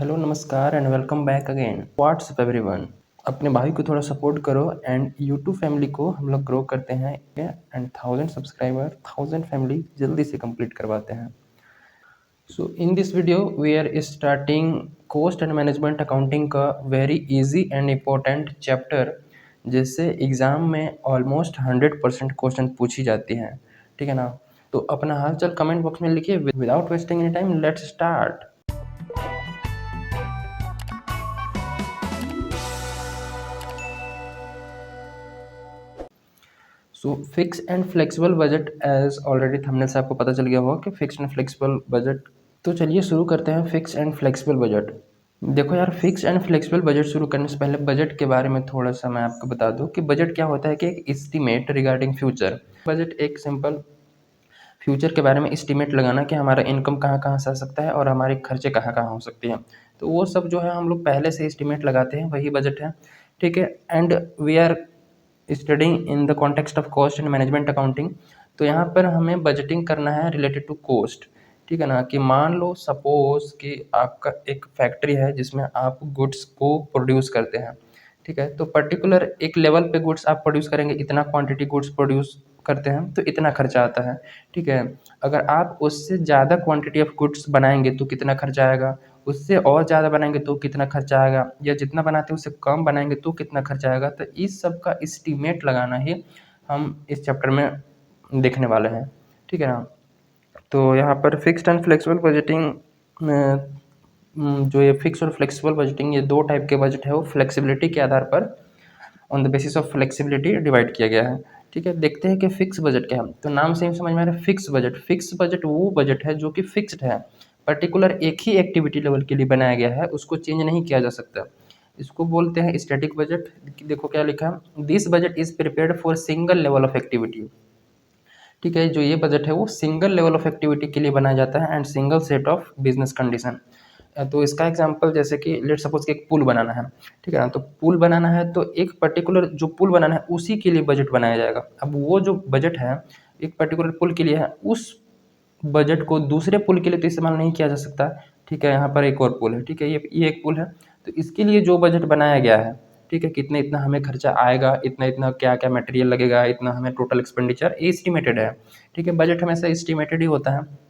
Hello नमस्कार and welcome back again. WhatsApp everyone. अपने भाई को थोड़ा सपोर्ट करो एंड यूट्यूब फैमिली को हम लोग ग्रो करते हैं एंड 1000 सब्सक्राइबर 1000 फैमिली जल्दी से कंप्लीट करवाते हैं। So in this video we are starting cost and management accounting का very easy and important chapter, जिससे एग्ज़ाम में ऑलमोस्ट 100% क्वेश्चन पूछी जाती हैं। ठीक है ना। तो अपना हालचाल कमेंट बॉक्स में लिखिए। Without wasting any time let's start. So fixed and flexible budget, as already thumbnail से आपको पता चल गया होगा कि फिक्स एंड फ्लेक्सिबल बजट। तो चलिए शुरू करते हैं फिक्स एंड फ्लेक्सिबल बजट। देखो यार, फिक्स एंड फ्लेक्सिबल बजट शुरू करने से पहले बजट के बारे में थोड़ा सा मैं आपको बता दूं कि बजट क्या होता है कि एक एस्टीमेट रिगार्डिंग फ्यूचर। बजट एक सिंपल फ्यूचर के बारे में एस्टीमेट लगाना कि हमारा इनकम कहाँ कहाँ से आ सकता है और हमारे खर्चे कहाँ कहाँ हो सकती हैं। तो वो सब जो है हम लोग पहले से एस्टीमेट लगाते हैं, वही बजट है। ठीक है। And we are studying in the context of cost and management accounting. तो यहाँ पर हमें बजटिंग करना है रिलेटेड टू कॉस्ट। ठीक है ना। कि मान लो सपोज कि आपका एक फैक्ट्री है जिसमें आप गुड्स को प्रोड्यूस करते हैं। ठीक है। तो पर्टिकुलर एक लेवल पे गुड्स आप प्रोड्यूस करेंगे, इतना क्वांटिटी गुड्स प्रोड्यूस करते हैं तो इतना खर्चा आता है। ठीक है। अगर आप उससे ज़्यादा क्वांटिटी ऑफ गुड्स बनाएंगे तो कितना खर्चा आएगा, उससे और ज़्यादा बनाएंगे तो कितना खर्चा आएगा, या जितना बनाते हैं उससे कम बनाएंगे तो कितना खर्चा आएगा। तो इस सब का एस्टीमेट लगाना ही हम इस चैप्टर में देखने वाले हैं। ठीक है ना। तो यहाँ पर फिक्स्ड एंड फ्लेक्सिबल बजटिंग में जो ये फिक्स और फ्लेक्सिबल बजटिंग, ये दो टाइप के बजट है, वो फ्लेक्सिबिलिटी के आधार पर on the basis of flexibility divide किया गया है। ठीक है। देखते हैं कि फिक्स बजट क्या है। तो नाम से ही समझ में आ रहा है फिक्स बजट। फिक्स बजट वो बजट है जो कि फिक्स्ड है, पर्टिकुलर एक ही एक्टिविटी लेवल के लिए बनाया गया है, उसको चेंज नहीं किया जा सकता। इसको बोलते हैं स्टैटिक बजट। देखो क्या लिखा है, this budget is prepared for single level of activity. ठीक है। जो ये बजट है वो सिंगल लेवल ऑफ एक्टिविटी के लिए बनाया जाता है and single set of business condition. तो इसका एग्जांपल जैसे कि लेट सपोज कि एक पुल बनाना है। ठीक है ना। तो पुल बनाना है तो एक पर्टिकुलर जो पुल बनाना है उसी के लिए बजट बनाया जाएगा। अब वो जो बजट है एक पर्टिकुलर पुल के लिए है, उस बजट को दूसरे पुल के लिए तो इस्तेमाल नहीं किया जा सकता। ठीक है। यहाँ पर एक और पुल है। ठीक है। ये एक पुल है, तो इसके लिए जो बजट बनाया गया है, ठीक है, कितने इतना हमें खर्चा आएगा, इतना इतना क्या क्या मटेरियल लगेगा, इतना हमें टोटल एक्सपेंडिचर एस्टिमेटेड है। ठीक है। बजट हमेशा एस्टिमेटेड ही होता है।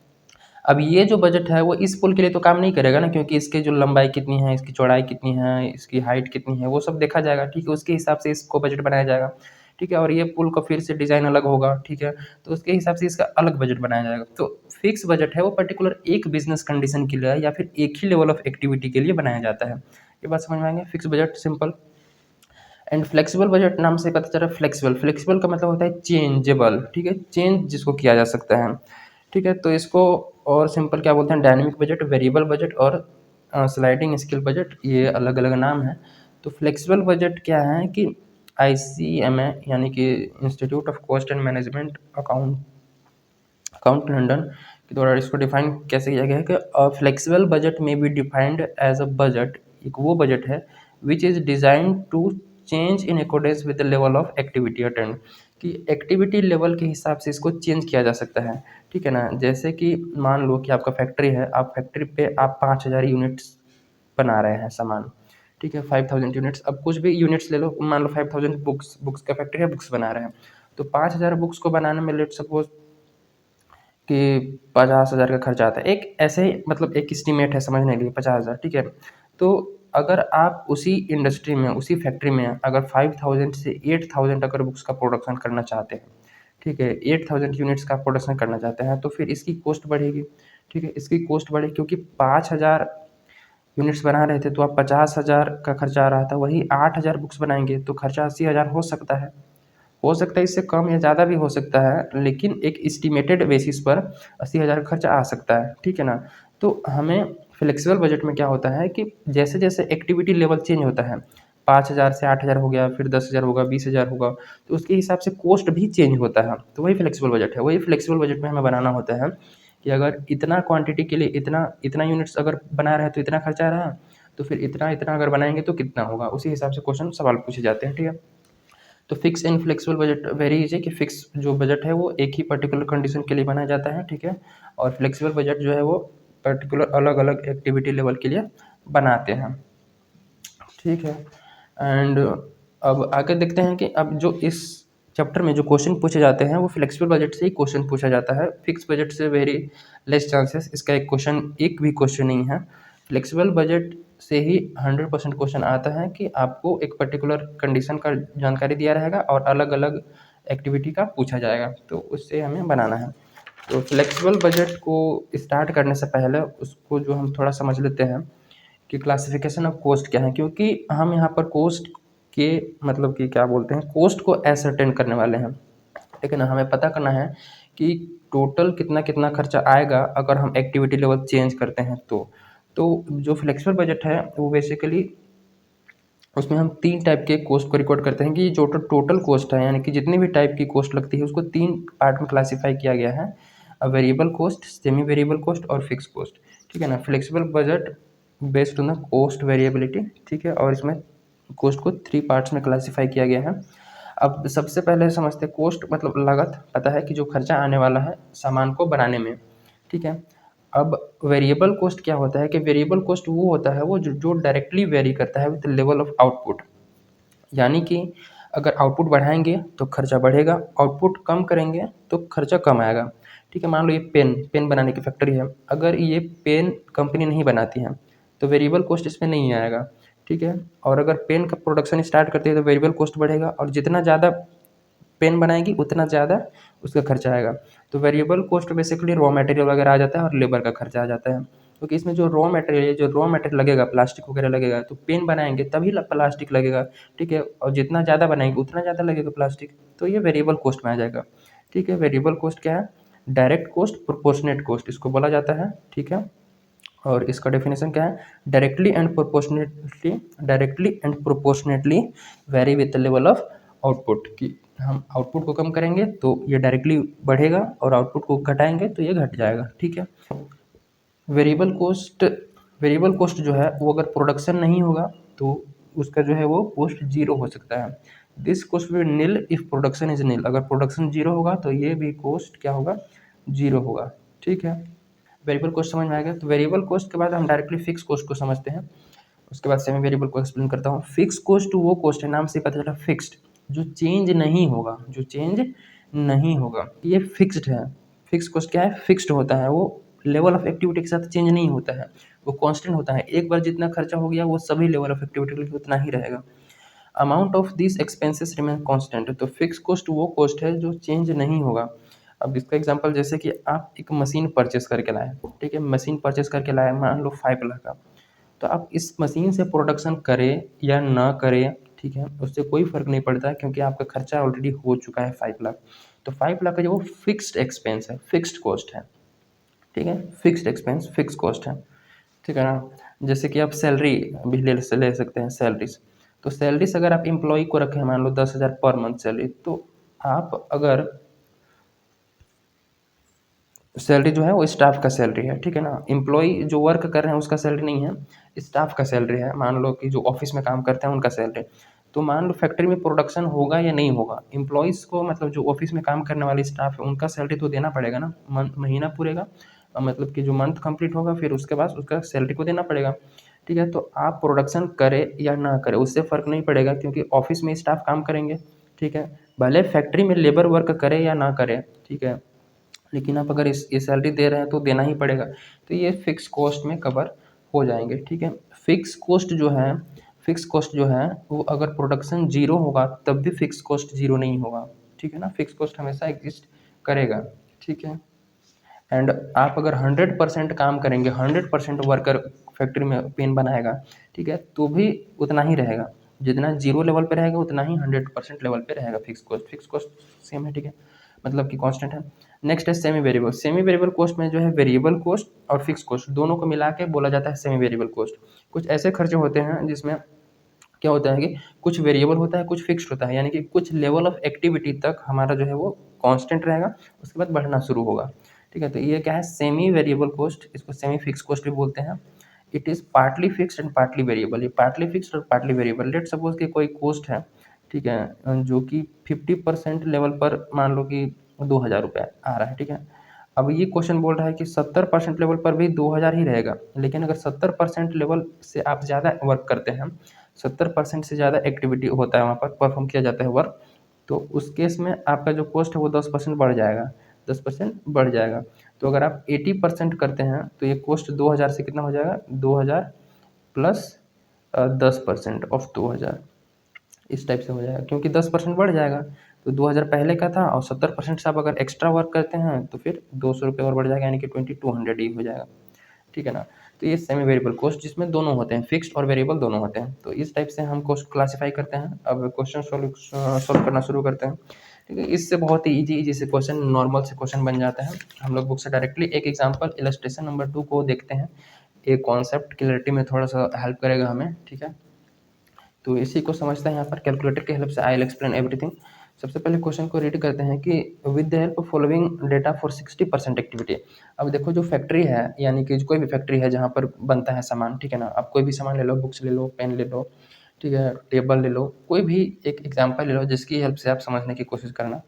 अब ये जो बजट है वो इस पुल के लिए तो काम नहीं करेगा ना, क्योंकि इसकी जो लंबाई कितनी है, इसकी चौड़ाई कितनी है, इसकी हाइट कितनी है, वो सब देखा जाएगा। ठीक है। उसके हिसाब से इसको बजट बनाया जाएगा। ठीक है। और ये पुल का फिर से डिज़ाइन अलग होगा। ठीक है। तो उसके हिसाब से इसका अलग बजट बनाया जाएगा। तो फिक्स बजट है वो पर्टिकुलर एक बिजनेस कंडीशन के लिए या फिर एक ही लेवल ऑफ एक्टिविटी के लिए बनाया जाता है। ये बात समझ में आएंगे। Fix budget simple. And flexible budget नाम से पता चल रहा है फ्लेक्सिबल। फ्लेक्सिबल का मतलब होता है चेंजेबल। ठीक है। चेंज जिसको किया जा सकता है। ठीक है। तो इसको और सिंपल क्या बोलते हैं, डायनेमिक बजट, वेरिएबल बजट और स्लाइडिंग स्केल बजट, ये अलग अलग नाम है। तो फ्लेक्सिबल बजट क्या है कि ICMA यानी कि institute of cost and management account London के द्वारा इसको डिफाइन कैसे किया गया है कि फ्लेक्सिबल बजट में be defined as a budget, एक वो बजट है which is designed to change in accordance with the level of activity attained, कि एक्टिविटी लेवल के हिसाब से इसको चेंज किया जा सकता है। ठीक है ना। जैसे कि मान लो कि आपका फैक्ट्री है, आप फैक्ट्री पे आप 5000 यूनिट्स बना रहे हैं सामान। ठीक है। 5000 यूनिट्स, अब कुछ भी यूनिट्स ले लो, मान लो 5000 बुक्स का फैक्ट्री है, बुक्स बना रहे हैं। तो 5000 बुक्स को बनाने में लेट सपोज कि 50,000 का खर्चा आता है। एक ऐसे ही मतलब एक एस्टीमेट है समझने के लिए 50,000। ठीक है। तो अगर आप उसी इंडस्ट्री में, उसी फैक्ट्री में अगर 5000 से 8000 अगर बुक्स का प्रोडक्शन करना चाहते हैं, ठीक है, 8000 यूनिट्स का प्रोडक्शन करना चाहते हैं, तो फिर इसकी कॉस्ट बढ़ेगी। ठीक है। इसकी कॉस्ट बढ़ेगी क्योंकि 5000 यूनिट्स बना रहे थे तो आप 50,000 का खर्चा आ रहा था, वही 8000 बुक्स बनाएंगे तो खर्चा 80,000 हो सकता है। हो सकता है इससे कम या ज़्यादा भी हो सकता है, लेकिन एक एस्टिमेटेड बेसिस पर 80,000 का खर्चा आ सकता है। ठीक है ना। तो हमें फ्लेक्सिबल बजट में क्या होता है कि जैसे जैसे एक्टिविटी लेवल चेंज होता है, 5000 से 8000 हो गया, फिर 10,000 होगा, 20,000 होगा, तो उसके हिसाब से कॉस्ट भी चेंज होता है। तो वही फ्लेक्सिबल बजट है। वही फ्लेक्सिबल बजट में हमें बनाना होता है कि अगर इतना क्वांटिटी के लिए इतना इतना यूनिट्स अगर बना रहे हैं तो इतना खर्चा आ रहा है, तो फिर इतना इतना अगर बनाएंगे तो कितना होगा, उसी हिसाब से क्वेश्चन सवाल पूछे जाते हैं। ठीक है। तो fix and flexible budget very easy, कि फिक्स जो बजट है वो एक ही पर्टिकुलर कंडीशन के लिए बनाया जाता है। ठीक है। और फ्लेक्सिबल बजट जो है वो पर्टिकुलर अलग अलग एक्टिविटी लेवल के लिए बनाते हैं, ठीक है। एंड अब आगे देखते हैं कि अब जो इस चैप्टर में जो क्वेश्चन पूछे जाते हैं वो फ्लेक्सिबल बजट से ही क्वेश्चन पूछा जाता है, फिक्स बजट से वेरी लेस चांसेस, इसका एक भी क्वेश्चन नहीं है। फ्लेक्सिबल बजट से ही 100% क्वेश्चन आता है कि आपको एक पर्टिकुलर कंडीशन का जानकारी दिया रहेगा और अलग अलग एक्टिविटी का पूछा जाएगा, तो उससे हमें बनाना है। तो फ्लेक्सिबल बजट को स्टार्ट करने से पहले उसको जो हम थोड़ा समझ लेते हैं कि क्लासिफिकेशन ऑफ कोस्ट क्या है, क्योंकि हम यहाँ पर कोस्ट के मतलब कि क्या बोलते हैं, कोस्ट को एसरटेन करने वाले हैं, लेकिन हमें पता करना है कि टोटल कितना कितना खर्चा आएगा अगर हम एक्टिविटी लेवल चेंज करते हैं। तो जो फ्लेक्सिबल बजट है वो बेसिकली उसमें हम 3 टाइप के कॉस्ट को रिकॉर्ड करते हैं कि जो टोटल कॉस्ट है, यानी कि जितनी भी टाइप की कॉस्ट लगती है उसको 3 पार्ट में क्लासीफाई किया गया है, variable cost, semi variable cost और फिक्स कॉस्ट, ठीक है ना। Flexible budget based on the cost variability, ठीक है, और इसमें कॉस्ट को 3 पार्ट्स में क्लासीफाई किया गया है। अब सबसे पहले समझते हैं कॉस्ट मतलब लागत, पता है कि जो खर्चा आने वाला है सामान को बनाने में, ठीक है। अब वेरिएबल कॉस्ट क्या होता है कि वेरिएबल कॉस्ट वो होता है वो जो डायरेक्टली वेरी करता है विद लेवल ऑफ आउटपुट, यानी कि अगर आउटपुट बढ़ाएंगे तो खर्चा बढ़ेगा, आउटपुट कम करेंगे तो खर्चा कम आएगा, ठीक है। मान लो ये पेन पेन बनाने की फैक्ट्री है, अगर ये पेन कंपनी नहीं बनाती है तो वेरिएबल कॉस्ट इसमें नहीं आएगा, ठीक है। और अगर पेन का प्रोडक्शन स्टार्ट करती है तो वेरिएबल कॉस्ट बढ़ेगा, और जितना ज़्यादा पेन बनाएगी उतना ज़्यादा उसका खर्चा आएगा। तो variable cost basically raw material वगैरह आ जाता है और लेबर का खर्चा आ जाता है, क्योंकि इसमें जो रॉ मटेरियल लगेगा, प्लास्टिक वगैरह लगेगा, तो पेन बनाएंगे तभी प्लास्टिक लगेगा, ठीक है, और जितना ज़्यादा बनाएंगे उतना ज़्यादा लगेगा प्लास्टिक, तो ये वेरिएबल कॉस्ट में आ जाएगा, ठीक है। वेरिएबल कॉस्ट क्या है, डायरेक्ट कॉस्ट प्रोपोर्शनेट कॉस्ट इसको बोला जाता है, ठीक है। और इसका डेफिनेशन क्या है, directly and proportionately very with the level of output, कि हम आउटपुट को कम करेंगे तो ये डायरेक्टली बढ़ेगा और आउटपुट को घटाएंगे तो ये घट जाएगा, ठीक है। वेरिएबल कॉस्ट वेरिएबल कॉस्ट जो है वो अगर प्रोडक्शन नहीं होगा तो उसका जो है वो कॉस्ट जीरो हो सकता है। This cost will nil if production is nil, अगर प्रोडक्शन जीरो होगा तो ये भी कॉस्ट क्या होगा, जीरो होगा, ठीक है। वेरिएबल कॉस्ट समझ में आ गया। तो वेरिएबल कॉस्ट के बाद हम डायरेक्टली फिक्स कॉस्ट को समझते हैं, उसके बाद सेमी वेरिएबल को एक्सप्लेन करता हूँ। फिक्स कॉस्ट वो कॉस्ट है, नाम से पता चला फिक्स्ड, जो चेंज नहीं होगा, जो चेंज नहीं होगा, ये फिक्स्ड है। फिक्स कॉस्ट क्या है, फिक्स्ड होता है, वो लेवल ऑफ एक्टिविटी के साथ चेंज नहीं होता है, वो कांस्टेंट होता है। एक बार जितना खर्चा हो गया वो सभी लेवल ऑफ एक्टिविटी के लिए उतना ही रहेगा। Amount of this expenses remain constant, तो फिक्स कॉस्ट वो कॉस्ट है जो चेंज नहीं होगा। अब इसका एग्जांपल जैसे कि आप एक मशीन परचेस करके लाए, ठीक है, मशीन परचेस करके लाए मान लो 5 लाख का, तो आप इस मशीन से प्रोडक्शन करें या ना करें, ठीक है, उससे कोई फ़र्क नहीं पड़ता है, क्योंकि आपका खर्चा ऑलरेडी हो चुका है 5 लाख। तो 5 लाख का जो वो फिक्स्ड एक्सपेंस है, फिक्स्ड कॉस्ट है, ठीक है, फिक्स्ड एक्सपेंस फिक्स कॉस्ट है, ठीक है ना। जैसे कि आप सैलरी भी ले सकते हैं, सैलरीज, तो सैलरीज अगर आप एम्प्लॉय को रखें मान लो 10,000 पर मंथ सैलरी, तो आप अगर सैलरी जो है वो स्टाफ का सैलरी है, ठीक है ना। एम्प्लॉय जो वर्क कर रहे हैं उसका सैलरी नहीं है, स्टाफ का सैलरी है, मान लो कि जो ऑफिस में काम करते हैं उनका सैलरी। तो मान लो फैक्ट्री में प्रोडक्शन होगा या नहीं होगा, एम्प्लॉयज़ को मतलब जो ऑफिस में काम करने वाले स्टाफ है उनका सैलरी तो देना पड़ेगा ना, महीना पूरेगा, मतलब कि जो मंथ कंप्लीट होगा फिर उसके बाद उसका सैलरी को देना पड़ेगा, ठीक है। तो आप प्रोडक्शन करें या ना करें उससे फ़र्क नहीं पड़ेगा, क्योंकि ऑफिस में स्टाफ काम करेंगे, ठीक है, भले फैक्ट्री में लेबर वर्क करे या ना करे, ठीक है, लेकिन आप अगर इस ये सैलरी दे रहे हैं तो देना ही पड़ेगा। तो ये फिक्स कॉस्ट में कवर हो जाएंगे, ठीक है। फिक्स कॉस्ट जो है फिक्स कॉस्ट जो है वो अगर प्रोडक्शन जीरो होगा तब भी फिक्स कॉस्ट जीरो नहीं होगा, ठीक है ना। फिक्स कॉस्ट हमेशा एग्जिस्ट करेगा, ठीक है। एंड आप अगर 100% काम करेंगे, 100% वर्कर फैक्ट्री में पेन बनाएगा, ठीक है, तो भी उतना ही रहेगा, जितना जीरो लेवल पे रहेगा उतना ही 100% लेवल पे रहेगा फिक्स कॉस्ट सेम है, ठीक है, मतलब कि कांस्टेंट है। नेक्स्ट है सेमी वेरिएबल कॉस्ट में जो है वेरिएबल कॉस्ट और फिक्स कॉस्ट दोनों को मिला के बोला जाता है सेमी वेरिएबल कॉस्ट। कुछ ऐसे खर्चे होते हैं जिसमें क्या होता है कि कुछ वेरिएबल होता है, कुछ फिक्स्ड होता है, यानी कि कुछ लेवल ऑफ एक्टिविटी तक हमारा जो है वो कांस्टेंट रहेगा, उसके बाद बढ़ना शुरू होगा, ठीक है। तो ये क्या है, सेमी वेरिएबल कॉस्ट, इसको सेमी फिक्स कॉस्ट भी बोलते हैं। It is partly fixed and partly variable, ये पार्टली फिक्स्ड और पार्टली वेरिएबल। लेट सपोज कि कोई कॉस्ट है, ठीक है, जो कि 50% लेवल पर मान लो कि 2,000 रुपये आ रहा है, ठीक है। अब ये क्वेश्चन बोल रहा है कि 70% लेवल पर भी 2000 ही रहेगा, लेकिन अगर 70% लेवल से आप ज़्यादा वर्क करते हैं, 70% से ज़्यादा एक्टिविटी होता है वहाँ पर, परफॉर्म किया जाता है वर्क, तो उस केस में आपका जो कॉस्ट है वो 10% बढ़ जाएगा, 10% बढ़ जाएगा। तो अगर आप 80% करते हैं तो ये कॉस्ट 2000 से कितना हो जाएगा, 2000 प्लस 10% ऑफ 2000, इस टाइप से हो जाएगा, क्योंकि 10% बढ़ जाएगा। तो 2000 पहले का था और 70% से आप अगर एक्स्ट्रा वर्क करते हैं तो फिर 200 रुपये और बढ़ जाएगा, यानी कि 2200 ही हो जाएगा, ठीक है ना। तो ये सेमी वेरिएबल कॉस्ट जिसमें दोनों होते हैं, फिक्स्ड और वेरिएबल दोनों होते हैं। तो इस टाइप से हम कॉस्ट क्लासीफाई करते हैं। अब क्वेश्चन सॉल्व करना शुरू करते हैं, ठीक है। इससे बहुत ही इजी से क्वेश्चन, नॉर्मल से क्वेश्चन बन जाता है। हम लोग बुक से डायरेक्टली एक एग्जाम्पल इलस्ट्रेशन नंबर 2 को देखते हैं। एक कॉन्सेप्ट क्लैरिटी में थोड़ा सा हेल्प करेगा हमें, ठीक है। तो इसी को समझते हैं यहाँ पर कैलकुलेटर की हेल्प से। I will explain everything. सबसे पहले क्वेश्चन को रीड करते हैं कि with the help of following data for 60% activity. अब देखो जो फैक्ट्री है, यानी कि कोई भी फैक्ट्री है जहाँ पर बनता है सामान, ठीक है ना। आप कोई भी सामान ले लो, बुक्स ले लो, पेन ले लो, ठीक है, टेबल ले लो, कोई भी एक एग्जाम्पल ले लो जिसकी हेल्प से आप समझने की कोशिश करना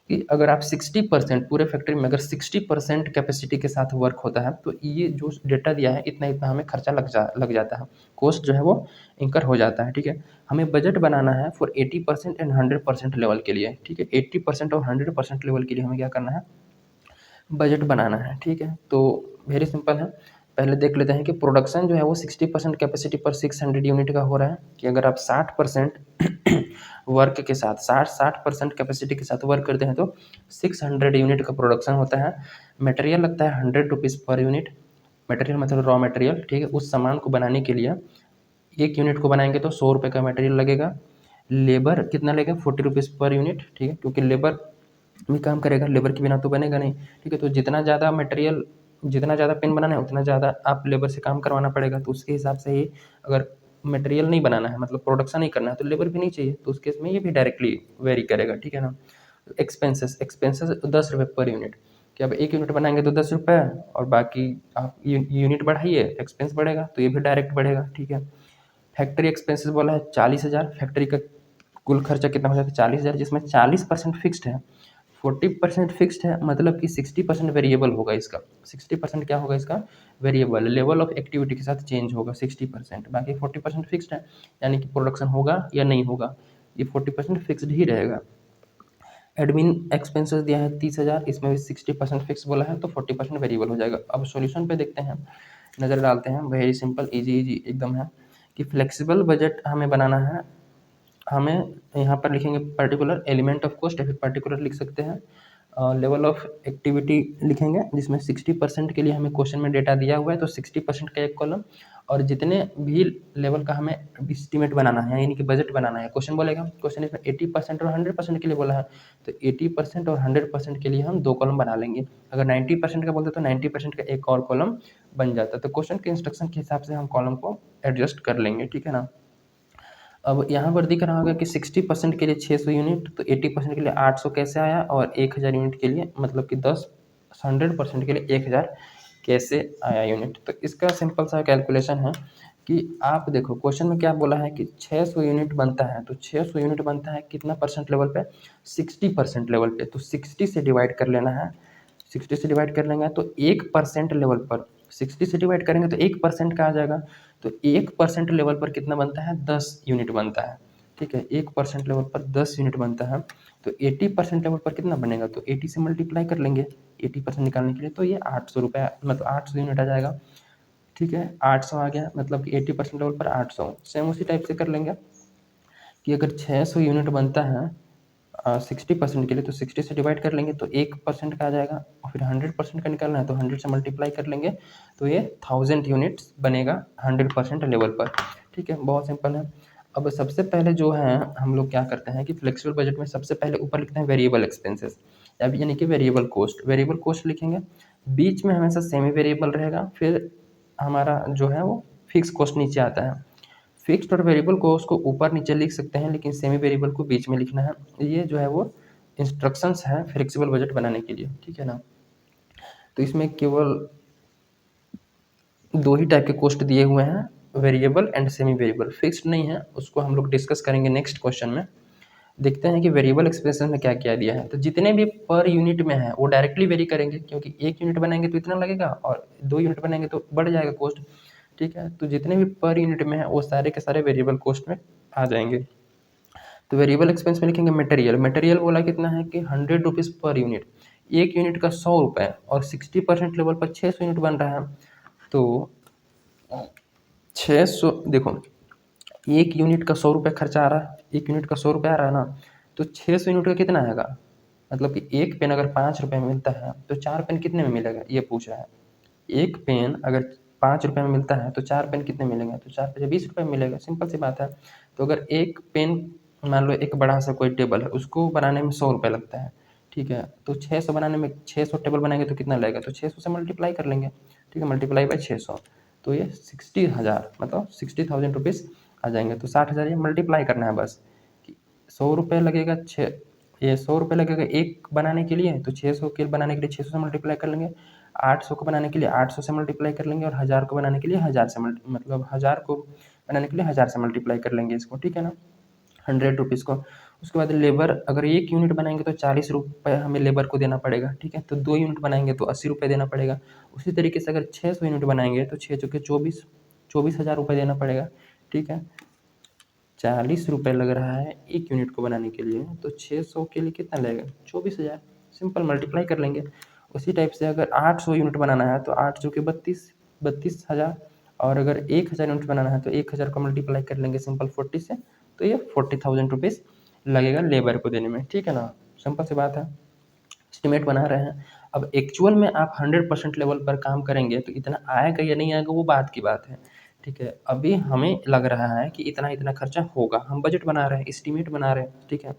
कि अगर आप 60% पूरे फैक्ट्री में अगर 60% कैपेसिटी के साथ वर्क होता है तो ये जो डेटा दिया है इतना इतना हमें खर्चा लग जाता है, कॉस्ट जो है वो इंकर हो जाता है, ठीक है। हमें बजट बनाना है फॉर 80% एंड 100% लेवल के लिए, ठीक है। 80% और 100% लेवल के लिए हमें क्या करना है, बजट बनाना है, ठीक है। तो वेरी सिंपल है। पहले देख लेते हैं कि प्रोडक्शन जो है वो 60% कैपेसिटी पर 600 यूनिट का हो रहा है, कि अगर आप 60% वर्क के साथ 60% कैपेसिटी के साथ वर्क करते हैं तो 600 यूनिट का प्रोडक्शन होता है। मटेरियल लगता है 100 रुपीज़ पर यूनिट, मटेरियल मतलब रॉ मटेरियल, ठीक है। उस सामान को बनाने के लिए एक यूनिट को बनाएंगे तो 100 रुपये का मटेरियल लगेगा। लेबर कितना लगेगा, 40 रुपीज़ पर यूनिट, ठीक है, क्योंकि लेबर भी काम करेगा, लेबर के बिना तो बनेगा नहीं, ठीक है। तो जितना ज़्यादा मटेरियल, जितना ज़्यादा पेन बनाना है उतना ज़्यादा आप लेबर से काम करवाना पड़ेगा। तो उसके हिसाब से ही अगर मटेरियल नहीं बनाना है, मतलब प्रोडक्शन नहीं करना है, तो लेबर भी नहीं चाहिए, तो उस केस में ये भी डायरेक्टली वेरी करेगा, ठीक है ना। एक्सपेंसेस, एक्सपेंसेस 10 रुपये पर यूनिट, कि अब एक यूनिट बनाएंगे तो 10 रुपये, और बाकी आप यूनिट बढ़ाइए एक्सपेंस बढ़ेगा, तो ये भी डायरेक्ट बढ़ेगा, ठीक है। फैक्ट्री एक्सपेंसेस बोला है 40,000, फैक्ट्री का कुल खर्चा कितना हो जाता है 40,000, जिसमें 40% फिक्स्ड है, 40% फिक्स्ड है, मतलब कि 60% वेरिएबल होगा इसका। 60% क्या होगा इसका, वेरिएबल, लेवल ऑफ एक्टिविटी के साथ चेंज होगा 60%, बाकी 40% फिक्स्ड है, यानी कि प्रोडक्शन होगा या नहीं होगा, ये 40% फिक्स्ड ही रहेगा। एडमिन एक्सपेंसेस दिया है 30,000, इसमें भी 60% फिक्स बोला है, तो 40% वेरिएबल हो जाएगा। अब सॉल्यूशन पे देखते हैं, नज़र डालते हैं। वेरी सिंपल, इजी इजी एकदम है कि फ्लेक्सिबल बजट हमें बनाना है। हमें यहाँ पर लिखेंगे पर्टिकुलर एलिमेंट ऑफ कॉस्ट, या फिर पर्टिकुलर लिख सकते हैं लेवल ऑफ एक्टिविटी लिखेंगे, जिसमें 60% के लिए हमें क्वेश्चन में डेटा दिया हुआ है, तो 60% का एक कॉलम, और जितने भी लेवल का हमें एस्टिमेट बनाना है, यानी कि बजट बनाना है, क्वेश्चन बोलेगा, क्वेश्चन इसमें 80% और 100% के लिए बोला है, तो 80% और 100% के लिए हम 2 कॉलम बना लेंगे। अगर 90% का बोलते तो 90% का एक और कॉलम बन जाता, तो क्वेश्चन के इंस्ट्रक्शन के हिसाब से हम कॉलम को एडजस्ट कर लेंगे, ठीक है ना। अब यहाँ पर दिख रहा होगा कि 60% के लिए 600 यूनिट, तो 80% के लिए 800 कैसे आया, और 1000 यूनिट के लिए, मतलब कि 100% के लिए 1000 कैसे आया यूनिट। तो इसका सिंपल सा कैलकुलेशन है कि आप देखो क्वेश्चन में क्या बोला है कि 600 यूनिट बनता है, तो 600 यूनिट बनता है कितना परसेंट लेवल पे, 60% लेवल पे, तो 60 से डिवाइड कर लेना है। 60 से डिवाइड कर लेंगे तो 1% लेवल पर, 60 से डिवाइड करेंगे तो 1% का आ जाएगा, तो 1% लेवल पर कितना बनता है, 10 यूनिट बनता है, ठीक है। 1% लेवल पर 10 यूनिट बनता है, तो 80% लेवल पर कितना बनेगा, तो 80 से मल्टीप्लाई कर लेंगे 80% निकालने के लिए, तो ये 800 रुपये, मतलब 800 यूनिट आ जाएगा, ठीक है। 800 आ गया, मतलब कि 80% लेवल पर 800। सेम उसी टाइप से कर लेंगे कि अगर 600 यूनिट बनता है 60% के लिए, तो 60 से डिवाइड कर लेंगे तो 1% का आ जाएगा, और फिर 100% का निकालना है तो 100 से मल्टीप्लाई कर लेंगे, तो ये 1000 यूनिट्स बनेगा 100% लेवल पर, ठीक है। बहुत सिंपल है। अब सबसे पहले जो है हम लोग क्या करते हैं कि फ्लेक्सिबल बजट में सबसे पहले ऊपर लिखते हैं वेरिएबल एक्सपेंसेस, यानी कि वेरिएबल कॉस्ट। वेरिएबल कॉस्ट लिखेंगे, बीच में हमेशा सेमी वेरिएबल रहेगा, फिर हमारा जो है वो फिक्स कॉस्ट नीचे आता है। फिक्स्ड और वेरिएबल को उसको ऊपर नीचे लिख सकते हैं, लेकिन सेमी वेरिएबल को बीच में लिखना है। ये जो है वो इंस्ट्रक्शंस है फ्लेक्सिबल बजट बनाने के लिए, ठीक है ना। तो इसमें केवल 2 ही टाइप के कॉस्ट दिए हुए हैं, variable and semi variable. Fixed नहीं है, उसको हम लोग डिस्कस करेंगे नेक्स्ट क्वेश्चन में। देखते हैं कि वेरिएबल एक्सपेंसेस में क्या क्या दिया है। तो जितने भी पर यूनिट में है वो डायरेक्टली वेरी करेंगे, क्योंकि 1 यूनिट बनाएंगे तो इतना लगेगा और 2 यूनिट बनाएंगे तो बढ़ जाएगा कॉस्ट। ठीक है, तो जितने भी पर यूनिट में है वो सारे के सारे वेरिएबल कॉस्ट में आ जाएंगे। तो वेरिएबल एक्सपेंस में लिखेंगे मटेरियल। मटेरियल बोला कितना है कि 100 रुपीज़ पर यूनिट, 1 यूनिट का 100 रुपये और 60% लेवल पर 600 यूनिट बन रहा है। तो 600 देखो, 1 यूनिट का 100 रुपये खर्चा आ रहा है, 1 यूनिट का 100 रुपये आ रहा है ना, तो 600 यूनिट का कितना आएगा? मतलब कि एक पेन अगर 5 रुपये में मिलता है तो 4 पेन कितने में मिलेगा, ये पूछ रहा है। एक पेन अगर 5 रुपये में मिलता है तो 4 पेन कितने मिलेंगे, तो 4 5 20 रुपये में मिलेगा, सिंपल सी बात है। तो अगर एक पेन, मान लो एक बड़ा सा कोई टेबल है, उसको बनाने में 100 रुपये लगता है, ठीक है, तो 600 बनाने में, 600 टेबल बनाएंगे तो कितना लगेगा, तो 600 से मल्टीप्लाई कर लेंगे, ठीक है, मल्टीप्लाई बाई 600, तो ये 60,000 मतलब 60,000 रुपीज़ आ जाएंगे। तो 60,000 ये मल्टीप्लाई करना है बस, कि 100 रुपये लगेगा, ये 100 रुपये लगेगा एक बनाने के लिए, तो 600 के बनाने के लिए 600 से मल्टीप्लाई कर लेंगे, 800 को बनाने के लिए 800 से मल्टीप्लाई कर लेंगे, और 1000 को बनाने के लिए 1000 से मतलब 1000 को बनाने के लिए 1000 से मल्टीप्लाई कर लेंगे इसको, ठीक है ना, 100 रुपीज़ को। उसके बाद लेबर, अगर 1 यूनिट बनाएंगे तो 40 रुपये हमें लेबर को देना पड़ेगा, ठीक है, तो 2 यूनिट बनाएंगे तो 80 रुपये देना पड़ेगा। उसी तरीके से अगर 600 यूनिट बनाएंगे तो 6 चौके 24, 24,000 रुपये देना पड़ेगा, ठीक है। 40 रुपये लग रहा है 1 यूनिट को बनाने के लिए, तो 600 के लिए कितना लगेगा, 24,000, सिंपल मल्टीप्लाई कर लेंगे। उसी टाइप से अगर 800 यूनिट बनाना है तो 8 चौके 32, 32,000, और अगर 1000 यूनिट बनाना है तो 1000 को मल्टीप्लाई कर लेंगे सिंपल 40 से, तो ये 40,000 रुपीज़ लगेगा लेबर को देने में, ठीक है ना, सिंपल सी बात है। एस्टिमेट बना रहे हैं। अब एक्चुअल में आप 100% लेवल पर काम करेंगे तो इतना आएगा या नहीं आएगा वो बात की बात है, ठीक है। अभी हमें लग रहा है कि इतना इतना खर्चा होगा, हम बजट बना रहे हैं, एस्टिमेट बना रहे हैं, ठीक है।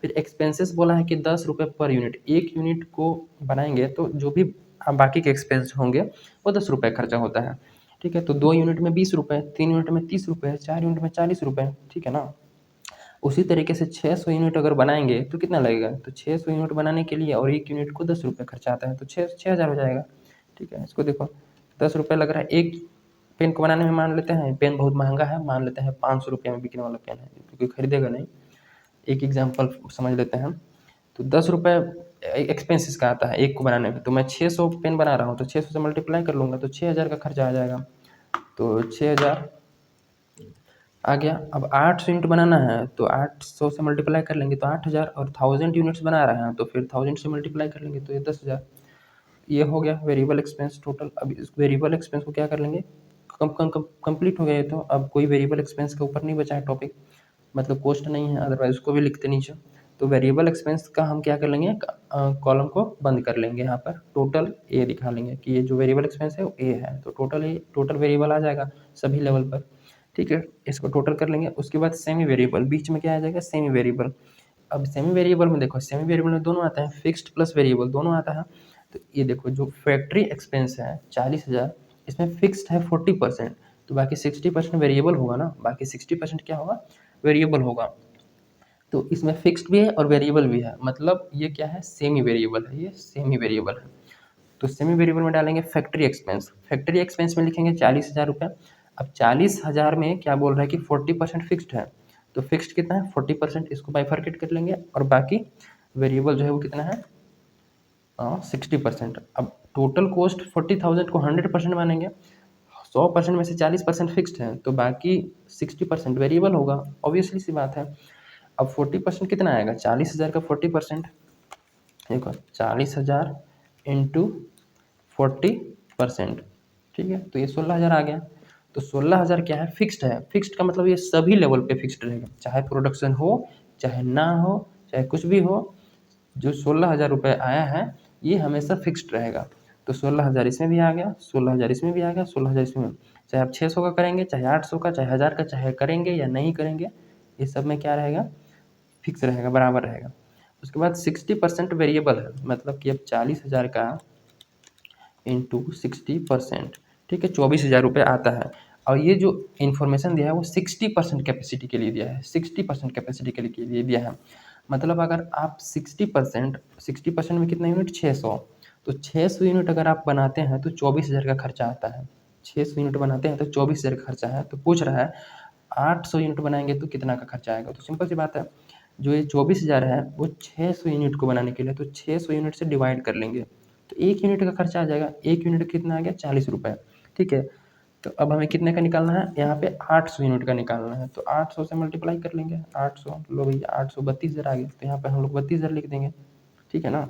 फिर एक्सपेंसेस बोला है कि 10 रुपये पर यूनिट, 1 यूनिट को बनाएंगे तो जो भी बाकी के एक्सपेंस होंगे वो 10 रुपये खर्चा होता है, ठीक है। तो 2 यूनिट में 20 रुपये, 3 यूनिट में 30 रुपये, 4 यूनिट में 40 रुपये, ठीक है ना। उसी तरीके से 600 यूनिट अगर बनाएंगे तो कितना लगेगा, तो 600 यूनिट बनाने के लिए और 1 यूनिट को 10 रुपये खर्चा आता है, तो 6,000 हो जाएगा, ठीक है। इसको देखो, 10 रुपये लग रहा है एक पेन को बनाने में, मान लेते हैं पेन बहुत महंगा है, मान लेते हैं 500 रुपये में बिकने वाला पेन है, क्योंकि खरीदेगा नहीं, एक एग्जाम्पल समझ लेते हैं। तो 10 रुपये एक्सपेंसिस का आता है एक को बनाने में, तो मैं 600 पेन बना रहा हूँ तो 600 से मल्टीप्लाई कर लूँगा तो 6,000 का खर्चा आ जाएगा, तो 6,000 आ गया। अब 800 यूनिट बनाना है तो 800 से मल्टीप्लाई कर लेंगे तो 8,000, और 1000 यूनिट्स बना रहे हैं तो फिर 1000 से मल्टीप्लाई कर लेंगे तो ये 10,000। ये हो गया वेरिएबल एक्सपेंस टोटल। अब इस वेरिएबल एक्सपेंस को क्या कर लेंगे, कंप्लीट हो गया ये, तो अब कोई वेरिएबल एक्सपेंस के ऊपर नहीं बचा है टॉपिक, मतलब कॉस्ट नहीं है, अदरवाइज उसको भी लिखते नीचे। तो वेरिएबल एक्सपेंस का हम क्या कर लेंगे, कॉलम को बंद कर लेंगे, यहाँ पर टोटल ए दिखा लेंगे कि ये जो वेरिएबल एक्सपेंस है वो ए है, तो टोटल ए, टोटल वेरिएबल आ जाएगा सभी लेवल पर, ठीक है। इसको टोटल कर लेंगे। उसके बाद सेमी वेरिएबल, बीच में क्या आ जाएगा, सेमी वेरिएबल। अब सेमी वेरिएबल में देखो, सेमी वेरिएबल में दोनों आता है, फिक्स्ड प्लस वेरिएबल दोनों आता है। तो ये देखो, जो फैक्ट्री एक्सपेंस है 40,000, इसमें फिक्स्ड है 40%, तो बाकी 60% वेरिएबल होगा ना, बाकी 60% क्या होगा, वेरिएबल होगा। तो इसमें फिक्स्ड भी है और वेरिएबल भी है, मतलब ये क्या है, सेमी वेरिएबल है, ये सेमी वेरिएबल है। तो सेमी वेरिएबल में डालेंगे फैक्ट्री एक्सपेंस, फैक्ट्री एक्सपेंस में लिखेंगे 40,000 रुपये। अब 40,000 में क्या बोल रहा है कि 40% फिक्स्ड है, तो फिक्स्ड कितना है 40%, इसको बाइफर्केट कर लेंगे, और बाकी वेरिएबल जो है वो कितना है 60%। अब टोटल कॉस्ट 40,000 को 100% मानेंगे, 100% में से 40% फिक्स्ड है, तो बाकी 60% वेरिएबल होगा, ऑब्वियसली सी बात है। अब 40% कितना आएगा, 40,000 का 40%, देखो 40,000 इंटू 40%, ठीक है, तो ये 16,000 आ गया। तो 16,000 क्या है, फिक्स्ड है, फिक्स्ड का मतलब ये सभी लेवल पे फिक्स्ड रहेगा, चाहे प्रोडक्शन हो चाहे ना हो चाहे कुछ भी हो, जो 16,000 रुपये आया है ये हमेशा फिक्स्ड रहेगा। तो 16,000 इसमें भी आ गया, 16,000 इसमें भी आ गया, 16,000 इसमें, चाहे आप 600 का करेंगे, चाहे 800 का, चाहे 1000 का, चाहे करेंगे या नहीं करेंगे, ये सब में क्या रहेगा, फिक्स रहेगा, बराबर रहेगा। उसके बाद 60% वेरिएबल है, मतलब कि अब 40,000 का इंटू 60%, ठीक है, 24,000 रुपये आता है। और ये जो इन्फॉर्मेशन दिया है वो 60% कैपेसिटी के लिए दिया है, 60% कैपेसिटी के लिए दिया है। मतलब अगर आप 60% में कितना यूनिट, 600, तो 600 यूनिट अगर आप बनाते हैं तो 24,000 का खर्चा आता है, 600 यूनिट बनाते हैं तो 24,000 का खर्चा है। तो पूछ रहा है 800 यूनिट बनाएंगे तो कितना का खर्चा आएगा, तो सिंपल सी बात है, जो ये 24,000 है वो 600 यूनिट को बनाने के लिए, तो 600 यूनिट से डिवाइड कर लेंगे तो 1 यूनिट का खर्चा आ जाएगा। 1 यूनिट कितना आ गया, 40 रुपये। ठीक है, तो अब हमें कितने का निकालना है, यहाँ पे 800 यूनिट का निकालना है, तो 800 से मल्टीप्लाई कर लेंगे। 800 लो भैया, 800 32,000 आ गया, तो यहाँ पे हम लोग 32,000 लिख देंगे। ठीक है ना,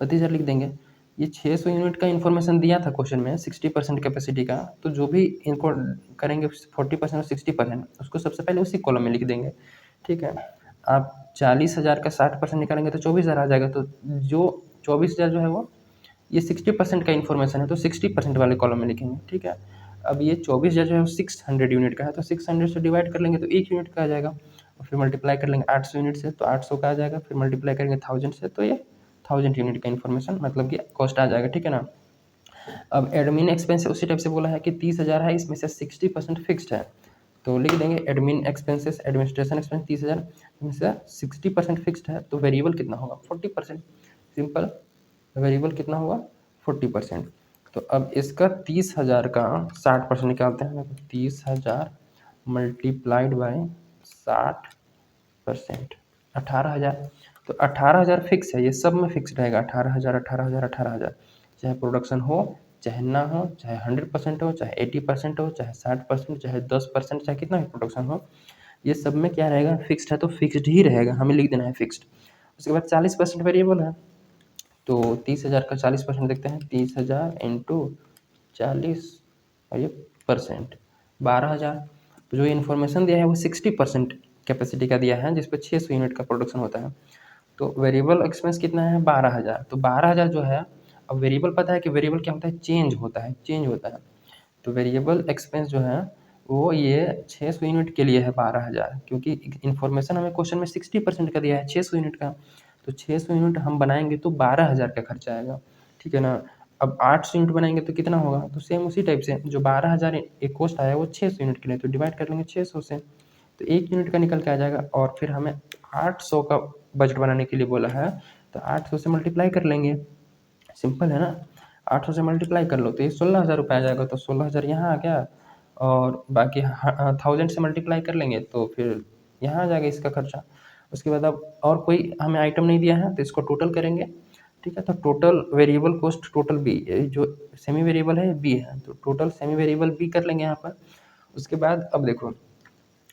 32,000 लिख देंगे। ये 600 यूनिट का इन्फॉर्मेशन दिया था क्वेश्चन में 60% कैपेसिटी का, तो जो भी इनको करेंगे 40% और 60%, उसको सबसे पहले उसी कॉलम में लिख देंगे। ठीक है, आप 40,000 का 60% निकालेंगे तो 24,000 आ जाएगा, तो जो 24,000 जो है वो ये 60% का इन्फॉर्मेशन है, तो 60% वाले कॉलम में लिखेंगे। ठीक है, अब ये 24,000 जो है वो 600 यूनिट का है, तो 600 से डिवाइड कर लेंगे तो 1 यूनिट का आ जाएगा, और फिर मल्टीप्लाई कर लेंगे 800 यूनिट से, तो 800 का आ जाएगा, फिर मल्टीप्लाई करेंगे 1000 से, तो ये 1000 यूनिट का इन्फॉर्मेशन मतलब कि कॉस्ट आ जाएगा। ठीक है ना, अब एडमिन एक्सपेंस उसी टाइप से बोला है कि 30,000 है, इसमें से 60% फिक्स्ड है, तो लिख देंगे एडमिन एक्सपेंसेस, एडमिनिस्ट्रेशन एक्सपेंस 30,000 इसमें से 60% फिक्स्ड है, तो वेरिएबल कितना होगा 40%। सिंपल, वेरिएबल कितना होगा 40%। तो अब इसका 30,000 का 60% निकालते हैं, 30,000 मल्टीप्लाइड बाई 60%, 18,000। तो 18,000 फिक्स है, ये सब में फिक्स रहेगा, 18,000 18,000 18,000, चाहे प्रोडक्शन हो चाहे ना हो, चाहे 100% हो, चाहे 80% हो, चाहे 60%, चाहे 10%, चाहे कितना भी प्रोडक्शन हो, ये सब में क्या रहेगा, फिक्स्ड है, तो फिक्स्ड ही रहेगा, हमें लिख देना है फिक्स्ड। उसके बाद 40% वेरिएबल है, तो 30,000 का 40% देखते हैं, 30,000 इंटू 40 और ये परसेंट 12,000। तो जो इन्फॉर्मेशन दिया है वो 60% कैपेसिटी का दिया है, जिस पर 600 यूनिट का प्रोडक्शन होता है। तो वेरिएबल एक्सपेंस कितना है 12,000, तो 12,000 जो है, अब वेरिएबल पता है कि वेरिएबल क्या होता है, चेंज होता है, चेंज होता है। तो वेरिएबल एक्सपेंस जो है वो ये 600 यूनिट के लिए है 12,000, क्योंकि इन्फॉर्मेशन हमें क्वेश्चन में 60% का दिया है 600 यूनिट का, तो 600 यूनिट हम बनाएंगे तो 12,000 का खर्चा आएगा। ठीक है ना, अब 800 यूनिट बनाएंगे तो कितना होगा, तो सेम उसी टाइप से जो 12,000 एक कॉस्ट आया वो 600 यूनिट के लिए, तो डिवाइड कर लेंगे 600 से, तो 1 यूनिट का निकल के आ जाएगा, और फिर हमें 800 का बजट बनाने के लिए बोला है, तो 800 से मल्टीप्लाई कर लेंगे। सिंपल है ना, 800 से मल्टीप्लाई कर लो तो ये 16,000 रुपये आ जाएगा, तो 16,000 यहाँ आ गया, और बाकी 1000 से मल्टीप्लाई कर लेंगे तो फिर यहाँ आ जाएगा इसका खर्चा। उसके बाद अब और कोई हमें आइटम नहीं दिया है, तो इसको टोटल करेंगे। ठीक है, तो total variable cost total B, जो सेमी वेरिएबल है बी है, तो टोटल सेमी वेरिएबल बी कर लेंगे यहाँ पर। उसके बाद अब देखो,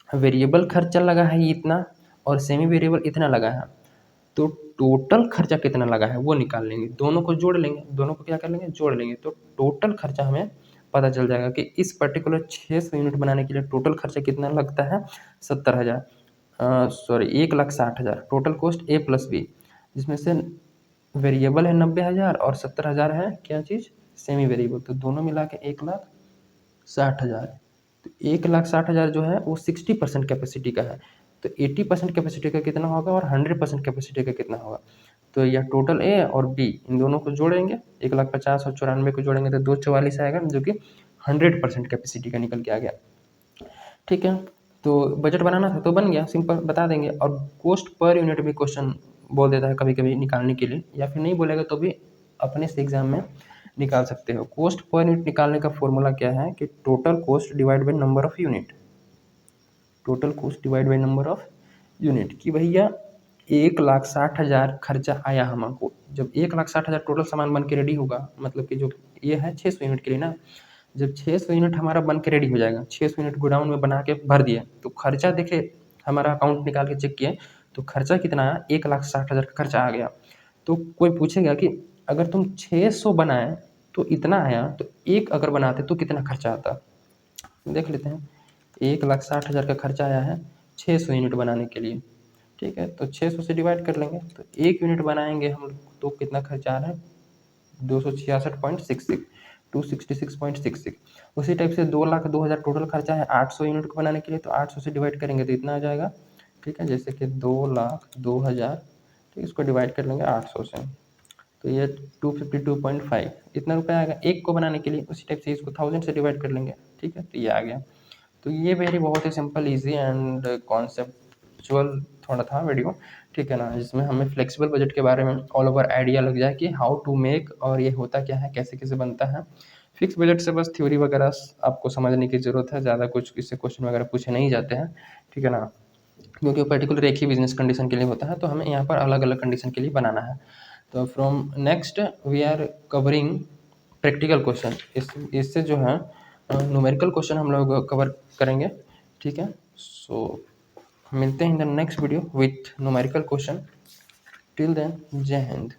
वेरिएबल खर्चा लगा है इतना और सेमी वेरिएबल इतना लगा है, तो टोटल खर्चा कितना लगा है वो निकाल लेंगे, दोनों को जोड़ लेंगे, दोनों को क्या कर लेंगे, जोड़ लेंगे, तो टोटल खर्चा हमें पता चल जाएगा कि इस पर्टिकुलर 600 यूनिट बनाने के लिए टोटल खर्चा कितना लगता है, 70,000, सॉरी 1,60,000, टोटल कॉस्ट ए प्लस बी, जिसमें से वेरिएबल है 90,000 और 70,000 है क्या चीज़, सेमी वेरिएबल, तो दोनों मिला के 1,60,000। तो 1,60,000 जो है वो 60% कैपेसिटी का है, तो 80% कैपेसिटी का कितना होगा और 100% कैपेसिटी का कितना होगा, तो यह टोटल ए और बी इन दोनों को जोड़ेंगे, 1,50,000 और 94 को जोड़ेंगे तो 244 आएगा, जो कि 100% कैपेसिटी का निकल के आ गया। ठीक है, तो बजट बनाना था तो बन गया, सिंपल बता देंगे। और कॉस्ट पर यूनिट भी क्वेश्चन बोल देता है कभी कभी निकालने के लिए, या फिर नहीं बोलेगा तो भी अपने से एग्जाम में निकाल सकते हो। कॉस्ट पर यूनिट निकालने का फॉर्मूला क्या है कि total cost divide by number of unit, total cost divide by number of unit, कि भैया 1,60,000 खर्चा आया हमको, जब 1,60,000 टोटल सामान बन के रेडी होगा, मतलब कि जो ये है 600 यूनिट के लिए ना, जब 600 यूनिट हमारा बन के रेडी हो जाएगा, 600 यूनिट गोडाउन में बना के भर दिए, तो खर्चा देखे, हमारा अकाउंट निकाल के चेक किए तो खर्चा कितना आया, 1,60,000 का खर्चा आ गया। तो कोई पूछेगा कि अगर तुम 600 बनाए तो इतना आया, तो एक अगर बनाते तो कितना खर्चा आता, देख लेते हैं। 1,60,000 का खर्चा आया है 600 यूनिट बनाने के लिए। ठीक है, तो 600 से डिवाइड कर लेंगे, तो 1 यूनिट बनाएंगे हम लोग तो कितना खर्चा आ रहा है, 266.66, 266.66। उसी टाइप से 2,02,000 टोटल खर्चा है 800 यूनिट को बनाने के लिए, तो 800 से डिवाइड करेंगे तो इतना आ जाएगा। ठीक है, जैसे कि 2,02,000, तो इसको डिवाइड कर लेंगे 800 से, तो ये 252.5 इतना रुपया आएगा एक को बनाने के लिए। उसी टाइप से इसको 1000 से डिवाइड कर लेंगे। ठीक है, तो ये आ गया। तो ये वेरी बहुत ही सिंपल इजी एंड कॉन्सेप्चुअल थोड़ा था वीडियो। ठीक है ना, जिसमें हमें फ्लेक्सिबल बजट के बारे में ऑल ओवर आइडिया लग जाए कि हाउ टू मेक, और ये होता क्या है, कैसे कैसे बनता है। फिक्स बजट से बस थ्योरी वगैरह आपको समझने की ज़रूरत है, ज़्यादा कुछ इससे क्वेश्चन वगैरह पूछे नहीं जाते हैं। ठीक है ना, क्योंकि पर्टिकुलर एक ही बिजनेस कंडीशन के लिए होता है, तो हमें यहाँ पर अलग अलग कंडीशन के लिए बनाना है। तो from next we are covering practical question. इससे जो है न्यूमेरिकल क्वेश्चन हम लोग कवर करेंगे। ठीक है, सो मिलते हैं in the next video with numerical question. Till then, Jai Hind.